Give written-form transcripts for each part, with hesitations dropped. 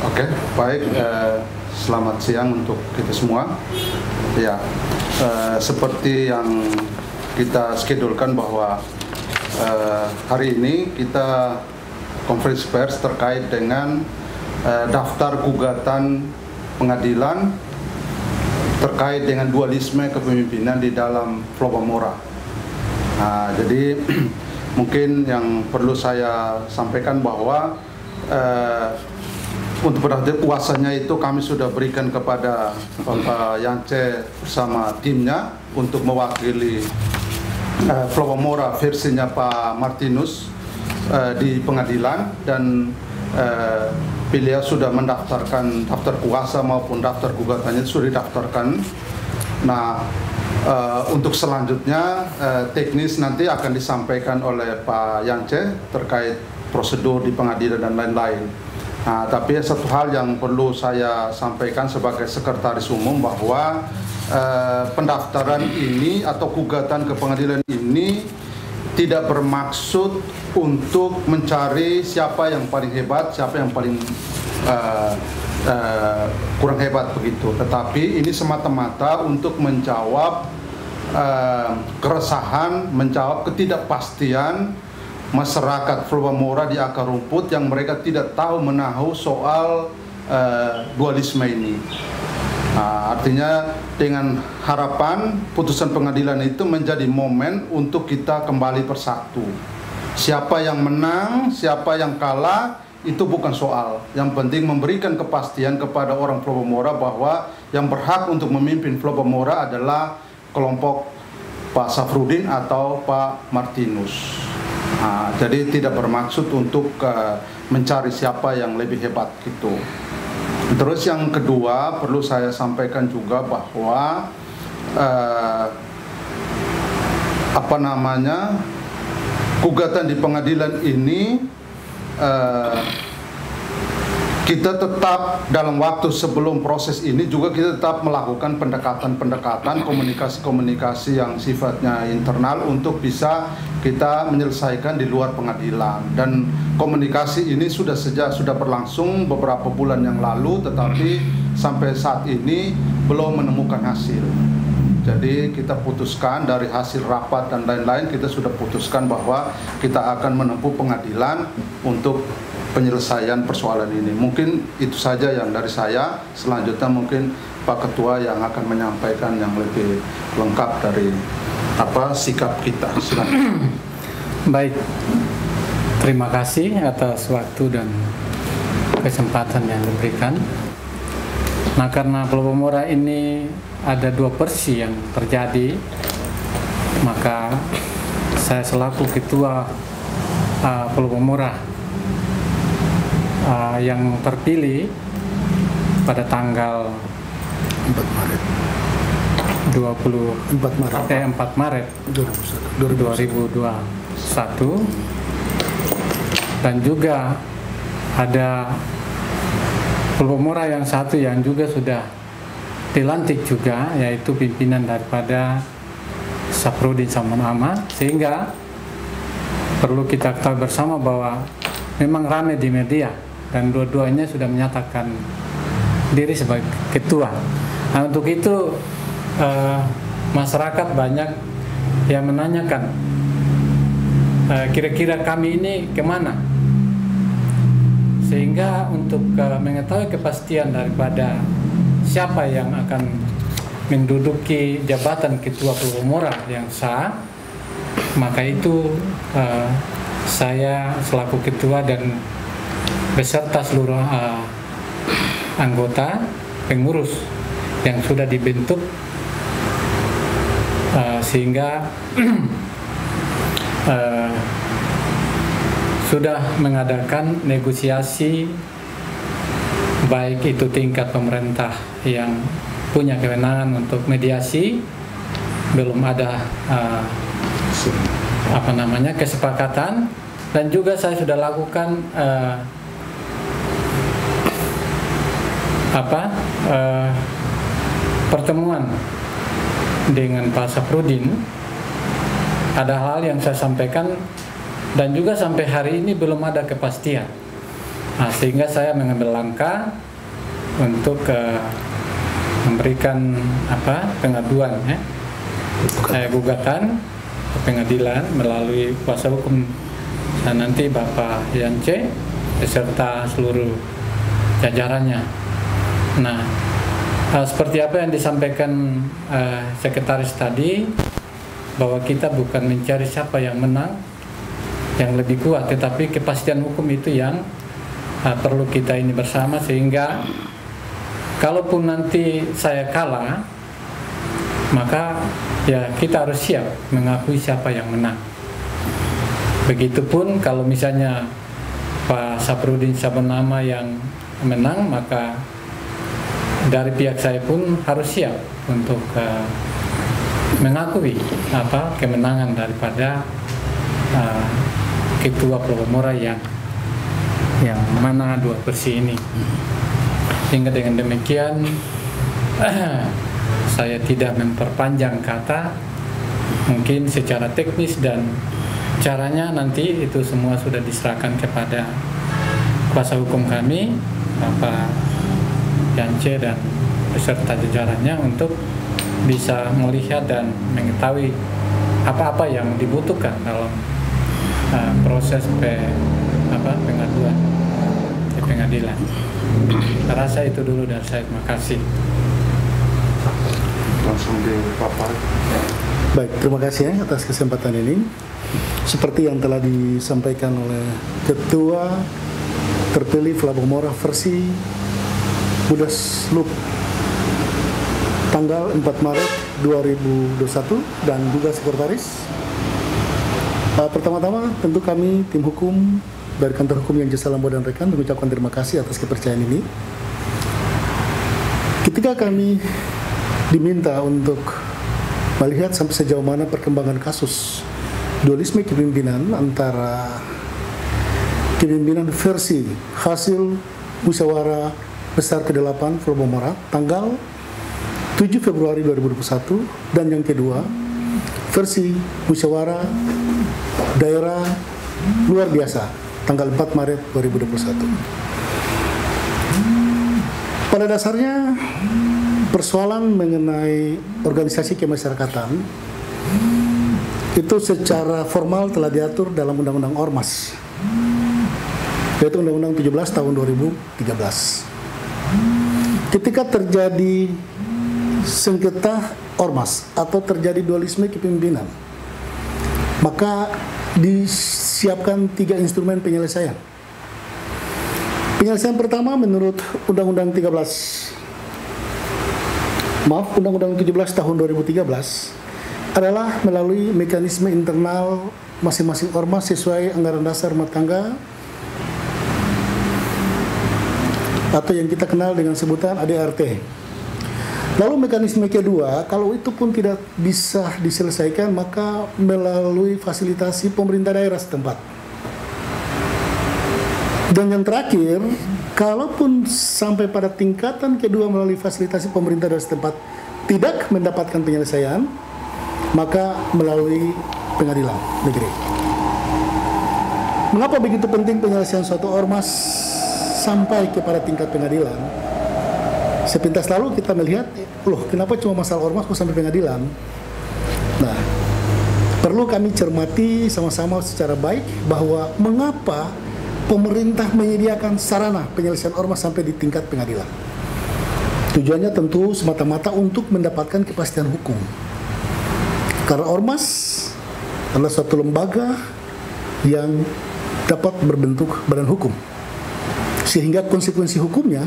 Oke, baik. Selamat siang untuk kita semua. Ya, seperti yang kita skedulkan bahwa hari ini kita konferensi pers terkait dengan daftar gugatan pengadilan terkait dengan dualisme kepemimpinan di dalam Flopamora. Jadi mungkin yang perlu saya sampaikan bahwa untuk penasihat kuasanya itu kami sudah berikan kepada Bapak Yance bersama timnya untuk mewakili Flopamora versinya Pak Martinus di pengadilan, dan beliau sudah mendaftarkan daftar kuasa maupun daftar gugatannya sudah didaftarkan. Nah, untuk selanjutnya teknis nanti akan disampaikan oleh Pak Yance terkait prosedur di pengadilan dan lain-lain. Nah, tapi satu hal yang perlu saya sampaikan sebagai sekretaris umum bahwa pendaftaran ini atau gugatan ke pengadilan ini tidak bermaksud untuk mencari siapa yang paling hebat, siapa yang paling kurang hebat begitu. Tetapi ini semata-mata untuk menjawab keresahan, menjawab ketidakpastian masyarakat Flopamora di akar rumput yang mereka tidak tahu menahu soal dualisme ini. Artinya dengan harapan putusan pengadilan itu menjadi momen untuk kita kembali bersatu. Siapa yang menang, siapa yang kalah, itu bukan soal. Yang penting memberikan kepastian kepada orang Flopamora bahwa yang berhak untuk memimpin Flopamora adalah kelompok Pak Safrudin atau Pak Martinus. Jadi tidak bermaksud untuk mencari siapa yang lebih hebat gitu. Terus yang kedua perlu saya sampaikan juga bahwa gugatan di pengadilan ini kita tetap dalam waktu sebelum proses ini juga kita tetap melakukan pendekatan-pendekatan, komunikasi-komunikasi yang sifatnya internal untuk bisa kita menyelesaikan di luar pengadilan. Dan komunikasi ini sudah berlangsung beberapa bulan yang lalu, tetapi sampai saat ini belum menemukan hasil. Jadi kita putuskan dari hasil rapat dan lain-lain, kita sudah putuskan bahwa kita akan menempuh pengadilan untuk penyelesaian persoalan ini. Mungkin itu saja yang dari saya. Selanjutnya mungkin Pak Ketua yang akan menyampaikan yang lebih lengkap dari sikap kita. Silakan. Baik, terima kasih atas waktu dan kesempatan yang diberikan. Nah, karena Flopamora ini ada dua versi yang terjadi, maka saya selaku Ketua Flopamora yang terpilih pada tanggal 4 Maret 2021, dan juga ada Flopamora yang satu yang juga sudah dilantik juga, yaitu pimpinan daripada Safrudin Samunama, sehingga perlu kita ketahui bersama bahwa memang ramai di media dan dua-duanya sudah menyatakan diri sebagai ketua. Nah, untuk itu masyarakat banyak yang menanyakan kira-kira kami ini kemana, sehingga untuk mengetahui kepastian daripada siapa yang akan menduduki jabatan ketua Flopamora yang sah, maka itu saya selaku ketua dan beserta seluruh anggota pengurus yang sudah dibentuk, sehingga sudah mengadakan negosiasi, baik itu tingkat pemerintah yang punya kewenangan untuk mediasi, belum ada kesepakatan, dan juga saya sudah lakukan pertemuan dengan Pak Safrudin. Ada hal yang saya sampaikan dan juga sampai hari ini belum ada kepastian. Nah, sehingga saya mengambil langkah untuk memberikan pengaduan gugatan ke pengadilan melalui kuasa hukum dan nanti Bapak Yance beserta seluruh jajarannya. Nah, seperti apa yang disampaikan sekretaris tadi, bahwa kita bukan mencari siapa yang menang, yang lebih kuat, tetapi kepastian hukum itu yang perlu kita ini bersama, sehingga kalaupun nanti saya kalah, maka ya kita harus siap mengakui siapa yang menang. Begitupun kalau misalnya Pak Saprudin Sabenama yang menang, maka dari pihak saya pun harus siap untuk mengakui kemenangan daripada ketua Flowomora yang mana 2 versi ini. Sehingga dengan demikian saya tidak memperpanjang kata, mungkin secara teknis dan caranya nanti itu semua sudah diserahkan kepada kuasa hukum kami, Bapak Yance dan beserta jajarannya, untuk bisa melihat dan mengetahui apa-apa yang dibutuhkan dalam proses pengaduan ke pengadilan. Saya rasa itu dulu dari saya. Terima kasih. Langsung di Bapak. Baik, terima kasih atas kesempatan ini. Seperti yang telah disampaikan oleh Ketua terpilih Flowomora versi Munaslup tanggal 4 Maret 2021 dan juga sekretaris. Pertama-tama tentu kami tim hukum dari kantor hukum yang Jasa Lambo dan rekan mengucapkan terima kasih atas kepercayaan ini. Ketika kami diminta untuk melihat sampai sejauh mana perkembangan kasus dualisme kepemimpinan antara kepemimpinan versi hasil musyawarah besar ke-8 Flowomora tanggal 7 Februari 2021 dan yang kedua versi musyawarah daerah luar biasa tanggal 4 Maret 2021. Pada dasarnya persoalan mengenai organisasi kemasyarakatan itu secara formal telah diatur dalam Undang-Undang Ormas, yaitu Undang-Undang 17 tahun 2013. Ketika terjadi sengketa ormas atau terjadi dualisme kepemimpinan, maka disiapkan 3 instrumen penyelesaian. Penyelesaian pertama menurut Undang-Undang 17 tahun 2013 adalah melalui mekanisme internal masing-masing ormas sesuai anggaran dasar rumah tangga atau yang kita kenal dengan sebutan ADRT. Lalu mekanisme kedua, kalau itu pun tidak bisa diselesaikan, maka melalui fasilitasi pemerintah daerah setempat. Dan yang terakhir, kalaupun sampai pada tingkatan kedua melalui fasilitasi pemerintah daerah setempat tidak mendapatkan penyelesaian, maka melalui pengadilan negeri. Mengapa begitu penting penyelesaian suatu ormas sampai kepada tingkat pengadilan? Sepintas lalu kita melihat, loh kenapa cuma masalah ormas kok sampai pengadilan? Nah, perlu kami cermati sama-sama secara baik bahwa mengapa pemerintah menyediakan sarana penyelesaian ormas sampai di tingkat pengadilan. Tujuannya tentu semata-mata untuk mendapatkan kepastian hukum. Karena ormas adalah suatu lembaga yang dapat berbentuk badan hukum, sehingga konsekuensi hukumnya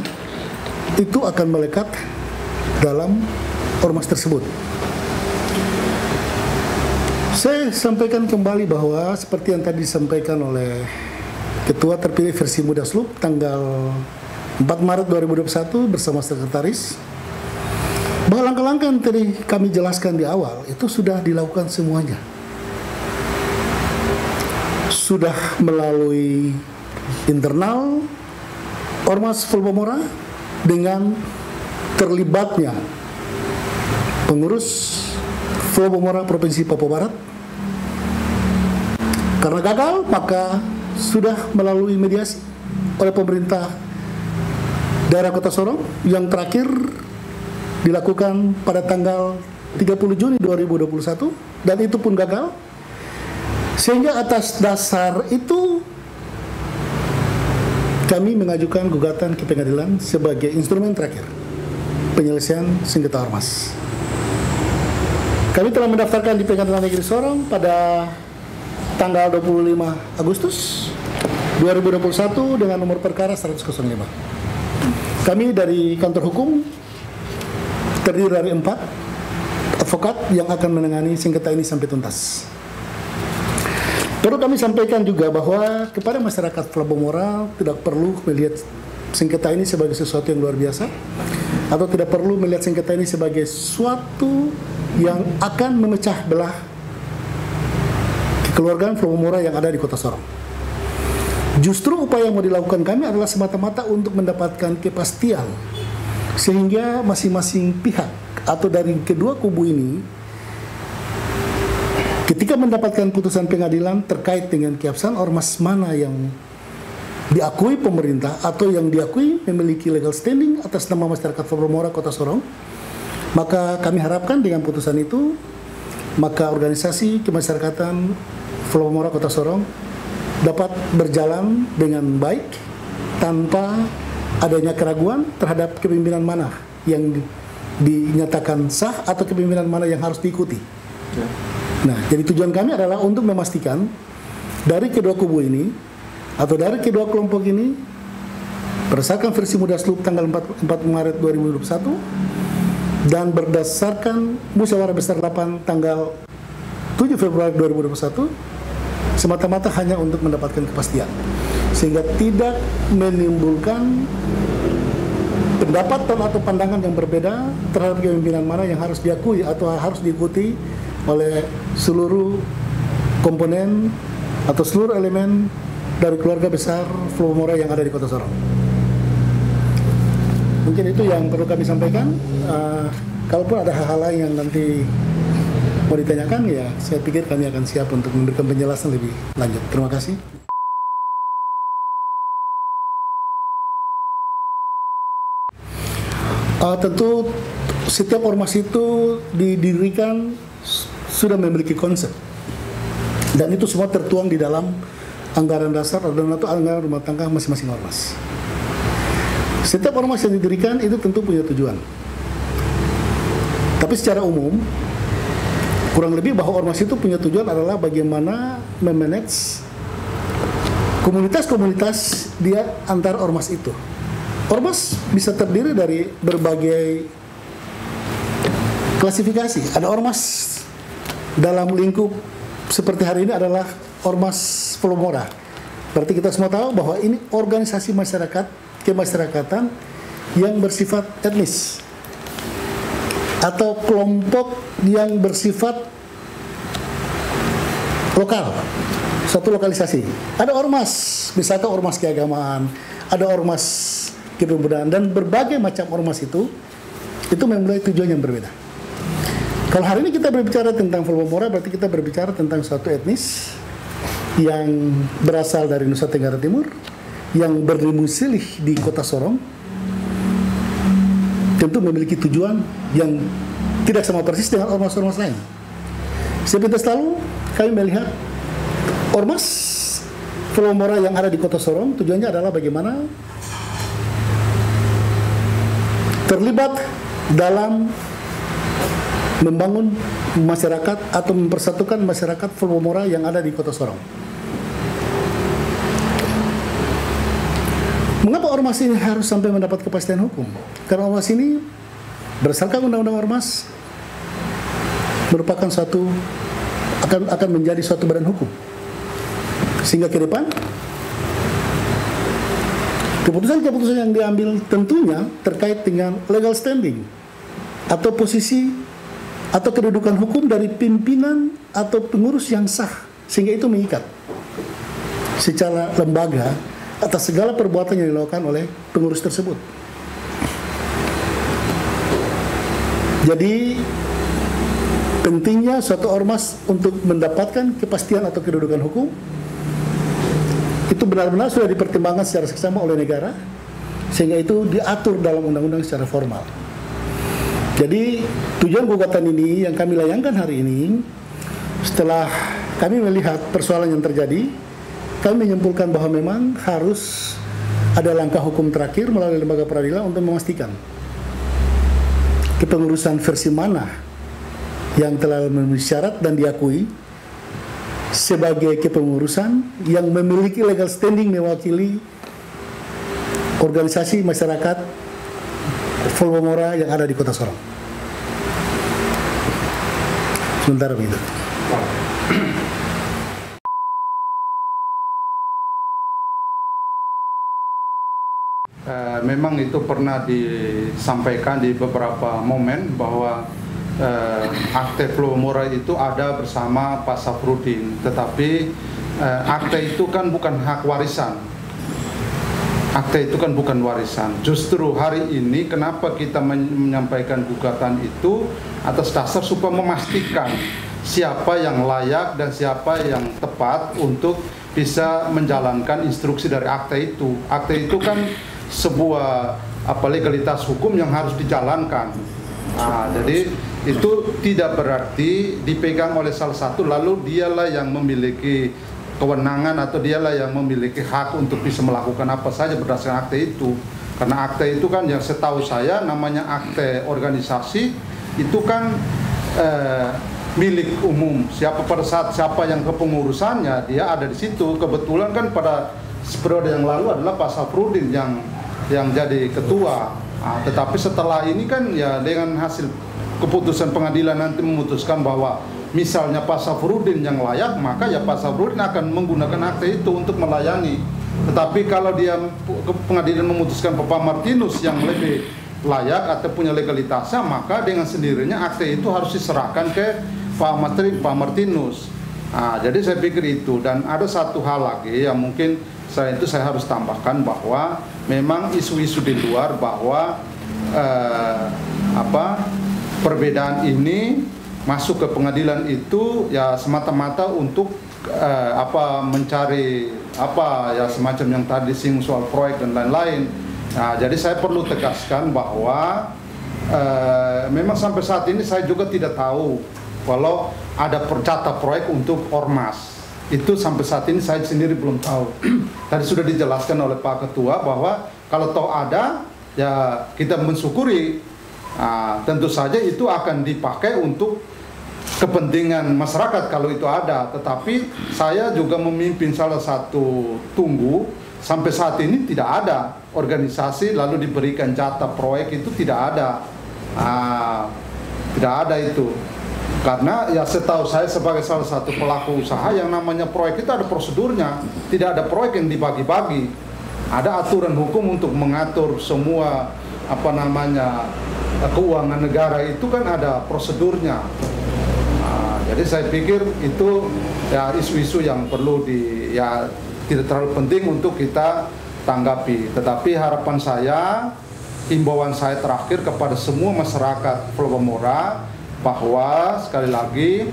itu akan melekat dalam ormas tersebut. Saya sampaikan kembali bahwa seperti yang tadi disampaikan oleh Ketua terpilih versi Munaslup tanggal 4 Maret 2021 bersama sekretaris, bahwa langkah-langkah yang tadi kami jelaskan di awal itu sudah dilakukan semuanya. Sudah melalui internal Ormas Flowomora dengan terlibatnya pengurus Flowomora Provinsi Papua Barat, Karena gagal, maka sudah melalui mediasi oleh pemerintah daerah Kota Sorong yang terakhir dilakukan pada tanggal 30 Juni 2021 dan itu pun gagal. Sehingga atas dasar itu kami mengajukan gugatan ke pengadilan sebagai instrumen terakhir penyelesaian sengketa ormas. Kami telah mendaftarkan di Pengadilan Negeri Sorong pada tanggal 25 Agustus 2021 dengan nomor perkara 105. Kami dari kantor hukum terdiri dari 4 advokat yang akan menangani sengketa ini sampai tuntas. Perlu kami sampaikan juga bahwa kepada masyarakat Flabomora tidak perlu melihat sengketa ini sebagai sesuatu yang luar biasa atau tidak perlu melihat sengketa ini sebagai suatu yang akan memecah belah kekeluargaan Flabomora yang ada di Kota Sorong. Justru upaya yang mau dilakukan kami adalah semata-mata untuk mendapatkan kepastian sehingga masing-masing pihak atau dari kedua kubu ini ketika mendapatkan putusan pengadilan terkait dengan keabsahan ormas mana yang diakui pemerintah atau yang diakui memiliki legal standing atas nama masyarakat Flabomora Kota Sorong, maka kami harapkan dengan putusan itu maka organisasi kemasyarakatan Flabomora Kota Sorong dapat berjalan dengan baik tanpa adanya keraguan terhadap kepemimpinan mana yang dinyatakan sah atau kepemimpinan mana yang harus diikuti. Nah, jadi tujuan kami adalah untuk memastikan dari kedua kubu ini atau dari kedua kelompok ini berdasarkan versi Munaslup tanggal 4 Maret 2021 dan berdasarkan Musyawarah Besar 8 tanggal 7 Februari 2021 semata-mata hanya untuk mendapatkan kepastian sehingga tidak menimbulkan pendapat atau pandangan yang berbeda terhadap kepemimpinan mana yang harus diakui atau harus diikuti oleh seluruh komponen atau seluruh elemen dari keluarga besar Flabomora yang ada di Kota Sorong. Mungkin itu yang perlu kami sampaikan. Kalaupun ada hal-hal lain yang nanti mau ditanyakan, ya saya pikir kami akan siap untuk memberikan penjelasan lebih lanjut. Terima kasih. Tentu setiap ormas itu didirikan sudah memiliki konsep dan itu semua tertuang di dalam anggaran dasar atau anggaran rumah tangga masing-masing ormas. Setiap ormas yang didirikan itu tentu punya tujuan, tapi secara umum kurang lebih bahwa ormas itu punya tujuan adalah bagaimana memanage komunitas-komunitas dia antar ormas itu. Ormas bisa terdiri dari berbagai klasifikasi. Ada ormas dalam lingkup seperti hari ini adalah ormas Flabomora. Berarti kita semua tahu bahwa ini organisasi masyarakat kemasyarakatan yang bersifat etnis atau kelompok yang bersifat lokal, suatu lokalisasi. Ada ormas, misalkan ormas keagamaan, ada ormas kepemudaan dan berbagai macam ormas itu memiliki tujuan yang berbeda. Kalau hari ini kita berbicara tentang Flabomora, berarti kita berbicara tentang suatu etnis yang berasal dari Nusa Tenggara Timur, yang berdomisili di Kota Sorong, tentu memiliki tujuan yang tidak sama persis dengan ormas-ormas lain. Sepintas lalu kami melihat ormas Flabomora yang ada di Kota Sorong, tujuannya adalah bagaimana terlibat dalam membangun masyarakat atau mempersatukan masyarakat Flabomora yang ada di Kota Sorong. Mengapa ormas ini harus sampai mendapat kepastian hukum? Karena ormas ini berdasarkan Undang-Undang Ormas merupakan suatu akan menjadi suatu badan hukum. Sehingga ke depan keputusan-keputusan yang diambil tentunya terkait dengan legal standing atau posisi atau kedudukan hukum dari pimpinan atau pengurus yang sah, sehingga itu mengikat secara lembaga atas segala perbuatan yang dilakukan oleh pengurus tersebut. Jadi pentingnya suatu ormas untuk mendapatkan kepastian atau kedudukan hukum itu benar-benar sudah dipertimbangkan secara seksama oleh negara, sehingga itu diatur dalam undang-undang secara formal. Jadi tujuan gugatan ini yang kami layangkan hari ini, setelah kami melihat persoalan yang terjadi, kami menyimpulkan bahwa memang harus ada langkah hukum terakhir melalui lembaga peradilan untuk memastikan kepengurusan versi mana yang telah memenuhi syarat dan diakui sebagai kepengurusan yang memiliki legal standing mewakili organisasi masyarakat Volvomora yang ada di Kota Sorong. Sementara begitu. Memang itu pernah disampaikan di beberapa momen bahwa akte Volvomora itu ada bersama Pak Safrudin, tetapi akte itu kan bukan hak warisan. Akte itu kan bukan warisan. Justru hari ini kenapa kita menyampaikan gugatan itu atas dasar supaya memastikan siapa yang layak dan siapa yang tepat untuk bisa menjalankan instruksi dari akte itu. Akte itu kan sebuah legalitas hukum yang harus dijalankan. Nah, jadi itu tidak berarti dipegang oleh salah satu lalu dialah yang memiliki kewenangan atau dialah yang memiliki hak untuk bisa melakukan apa saja berdasarkan akte itu. Karena akte itu kan yang setahu saya namanya akte organisasi itu kan milik umum. Pada saat siapa yang kepengurusannya dia ada di situ. Kebetulan kan pada periode yang lalu adalah Pak Safrudin yang jadi ketua. Nah, tetapi setelah ini kan ya dengan hasil keputusan pengadilan nanti memutuskan bahwa misalnya Pak Safrudin yang layak, maka ya Pak Safrudin akan menggunakan akte itu untuk melayani. Tetapi kalau dia pengadilan memutuskan Pak Martinus yang lebih layak atau punya legalitasnya, maka dengan sendirinya akte itu harus diserahkan ke Pak Martinus. Nah, jadi saya pikir itu. Dan ada satu hal lagi yang mungkin saya harus tambahkan bahwa memang isu-isu di luar bahwa perbedaan ini masuk ke pengadilan itu ya semata-mata untuk mencari semacam yang tadi disinggung soal proyek dan lain-lain. Nah, jadi saya perlu tegaskan bahwa memang sampai saat ini saya juga tidak tahu kalau ada percata proyek untuk ormas. Itu sampai saat ini saya sendiri belum tahu. Tadi sudah dijelaskan oleh Pak Ketua bahwa kalau tahu ada, ya kita mensyukuri. Nah, tentu saja itu akan dipakai untuk kepentingan masyarakat kalau itu ada. Tetapi saya juga memimpin salah satu tunggu, sampai saat ini tidak ada organisasi lalu diberikan jatah proyek, itu tidak ada. Tidak ada itu. Karena ya setahu saya sebagai salah satu pelaku usaha yang namanya proyek itu ada prosedurnya. Tidak ada proyek yang dibagi-bagi. Ada aturan hukum untuk mengatur semua keuangan negara, itu kan ada prosedurnya. Jadi saya pikir itu ya isu-isu yang perlu tidak terlalu penting untuk kita tanggapi. Tetapi harapan saya, himbauan saya terakhir kepada semua masyarakat Volvomora bahwa sekali lagi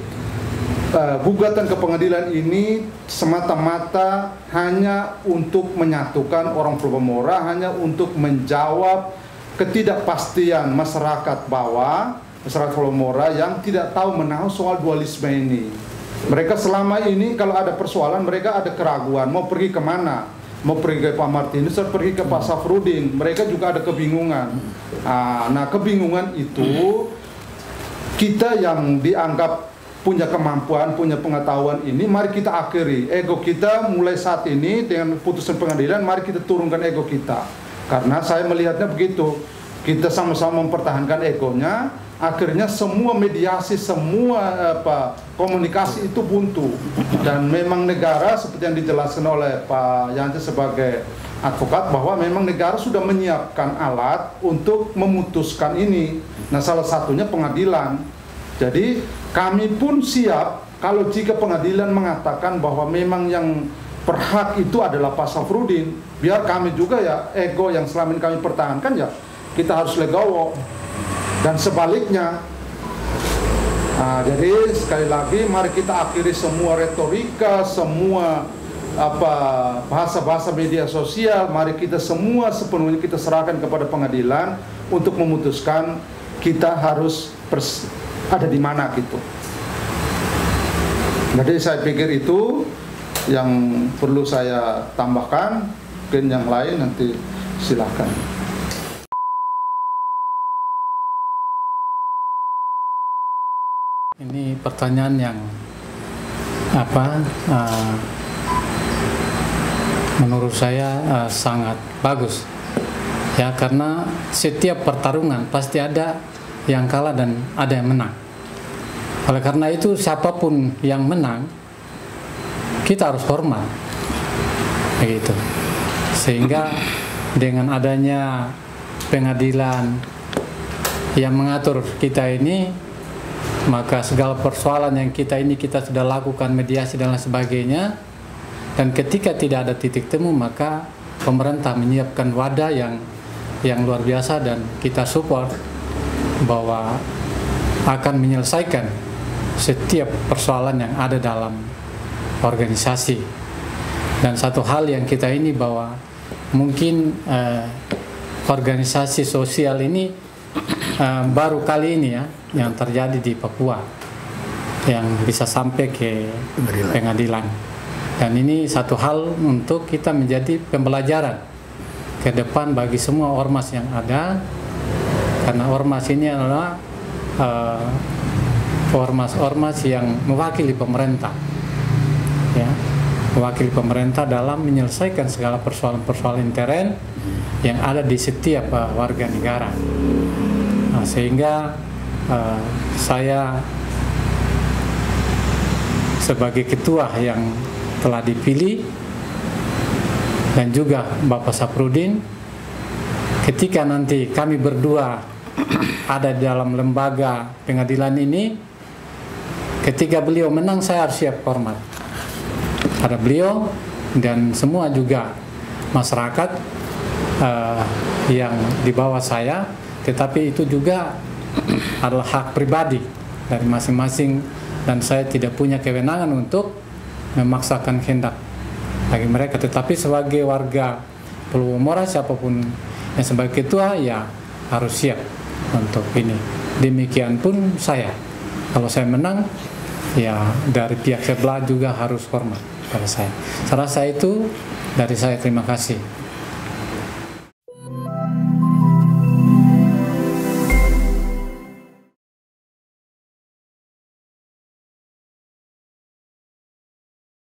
gugatan ke pengadilan ini semata-mata hanya untuk menyatukan orang Volvomora, hanya untuk menjawab ketidakpastian masyarakat bawah, masyarakat Volvomora yang tidak tahu menahu soal dualisme ini. Mereka selama ini kalau ada persoalan mereka ada keraguan mau pergi kemana, mau pergi ke Pak Martinus atau pergi ke Pak Safrudin, mereka juga ada kebingungan. Nah, kebingungan itu kita yang dianggap punya kemampuan, punya pengetahuan ini, mari kita akhiri. Ego kita mulai saat ini dengan putusan pengadilan, mari kita turunkan ego kita. Karena saya melihatnya begitu, kita sama-sama mempertahankan egonya, akhirnya semua mediasi, semua komunikasi itu buntu. Dan memang negara seperti yang dijelaskan oleh Pak Yance sebagai advokat, bahwa memang negara sudah menyiapkan alat untuk memutuskan ini. Nah, salah satunya pengadilan. Jadi kami pun siap kalau jika pengadilan mengatakan bahwa memang yang berhak itu adalah Pak Safrudin, biar kami juga ya ego yang selama ini kami pertahankan ya kita harus legowo. Dan sebaliknya. Nah, jadi sekali lagi mari kita akhiri semua retorika, semua bahasa-bahasa media sosial, mari kita semua sepenuhnya kita serahkan kepada pengadilan untuk memutuskan kita harus ada di mana gitu. Jadi saya pikir itu yang perlu saya tambahkan. Mungkin yang lain nanti silakan. Ini pertanyaan yang menurut saya sangat bagus ya, karena setiap pertarungan pasti ada yang kalah dan ada yang menang. Oleh karena itu siapapun yang menang kita harus hormat begitu, sehingga dengan adanya pengadilan yang mengatur kita ini, maka segala persoalan yang kita sudah lakukan mediasi dan lain sebagainya, dan ketika tidak ada titik temu maka pemerintah menyiapkan wadah yang luar biasa, dan kita support bahwa akan menyelesaikan setiap persoalan yang ada dalam organisasi. Dan satu hal yang kita ini bahwa mungkin organisasi sosial ini baru kali ini ya yang terjadi di Papua yang bisa sampai ke pengadilan. Dan ini satu hal untuk kita menjadi pembelajaran ke depan bagi semua ormas yang ada, karena ormas ini adalah ormas-ormas yang mewakili pemerintah ya, mewakili pemerintah dalam menyelesaikan segala persoalan-persoalan intern yang ada di setiap warga negara. Nah, sehingga saya sebagai ketua yang telah dipilih dan juga Bapak Saprudin, ketika nanti kami berdua ada di dalam lembaga pengadilan ini, ketika beliau menang saya harus siap hormat pada beliau dan semua juga masyarakat yang di bawah saya, tetapi itu juga adalah hak pribadi dari masing-masing dan saya tidak punya kewenangan untuk memaksakan kehendak bagi mereka. Tetapi sebagai warga Pulau Mora, siapapun yang sebagai ketua ya harus siap untuk ini. Demikian pun saya, kalau saya menang ya dari pihak sebelah juga harus hormat pada saya. Saya rasa itu dari saya, terima kasih.